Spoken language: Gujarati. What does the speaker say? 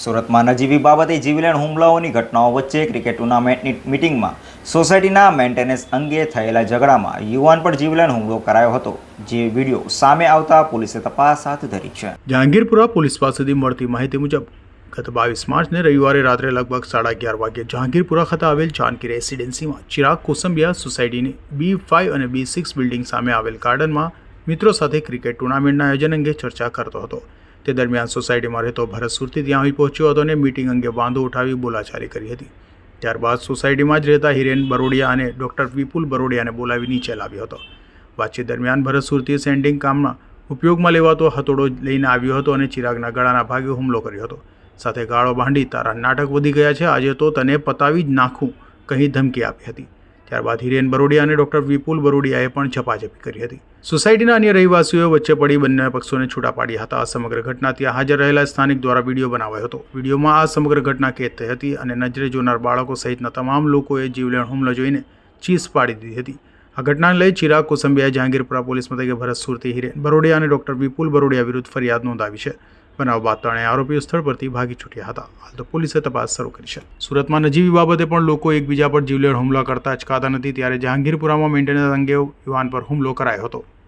સુરતમાં નજીવી બાબતે જીવલેણ હુમલાઓની ઘટનાઓ વચ્ચે ક્રિકેટ ટુર્નામેન્ટની મિટિંગમાં સોસાયટીના મેન્ટેનન્સ અંગે થયેલા ઝઘડામાં યુવાન પર જીવલેણ હુમલો કરાયો હતો, જે વિડીયો સામે આવતા પોલીસે તપાસ હાથ ધરી છે. જહાંગીરપુરા પોલીસ પાસેથી મળતી માહિતી મુજબ ગત 22 માર્ચને રવિવારે રાત્રે લગભગ 11:30 વાગ્યે જહાંગીરપુરા ખાતે આવેલ જાનકી રેસિડેન્સીમાં ચિરાગ કોસંબિયા સોસાયટીની B5 અને B6 બિલ્ડિંગ સામે આવેલ ગાર્ડનમાં મિત્રો સાથે ક્રિકેટ ટુર્નામેન્ટના આયોજન અંગે ચર્ચા કરતો હતો. તે દરમિયાન સોસાયટીમાં રહેતો ભરત સુરતી ત્યાં આવી પહોંચ્યો હતો અને મીટિંગ અંગે વાંધો ઉઠાવી બોલાચાલી કરી હતી. ત્યારબાદ સોસાયટીમાં જ રહેતા હિરેન બરોડિયા અને ડૉક્ટર વિપુલ બરોડિયાને બોલાવી નીચે લાવ્યો હતો. વાતચીત દરમિયાન ભરત સુરતીએ સેન્ડિંગ કામમાં ઉપયોગમાં લેવાતો હથોડો લઈને આવ્યો હતો અને ચિરાગના ગળાના ભાગે હુમલો કર્યો હતો. સાથે ગાળો બાંધી તારા નાટક વધી ગયા છે, આજે તો તને પતાવી જ નાખું કહી ધમકી આપી હતી. ત્યારબાદ હિરેન બરોડિયા અને ડૉક્ટર વિપુલ બરોડિયાએ પણ ઝપાઝપી કરી હતી. સોસાયટીના અન્ય રહેવાસીઓ વચ્ચે પડી બંને પક્ષોને છૂટા પાડ્યા હતા. આ સમગ્ર ઘટના ત્યાં હાજર રહેલા સ્થાનિક દ્વારા વિડીયો બનાવાયો હતો. વિડીયોમાં આ સમગ્ર ઘટના કેદ થઈ હતી અને નજરે જોનાર બાળકો સહિતના તમામ લોકોએ જીવલેણ હુમલો જોઈને ચીસ પાડી દીધી હતી. આ ઘટનાને લઈ ચિરાગ કોસંબિયાએ જહાંગીરપુરા પોલીસ મથકે ભરત સુરતી, હિરેન બરોડિયા અને ડૉક્ટર વિપુલ બરોડિયા વિરુદ્ધ ફરિયાદ નોંધાવી છે. બનાવ બાદ ત્રણેય આરોપીઓ સ્થળ પરથી ભાગી છૂટ્યા હતા. હાલ તો પોલીસે તપાસ શરૂ કરી છે. સુરતમાં નજીવી બાબતે પણ લોકો એકબીજા પર જીવલેણ હુમલા કરતા અચકાતા નથી, ત્યારે જહાંગીરપુરામાં મેન્ટેનન્સ અંગે યુવાન પર હુમલો કરાયો હતો.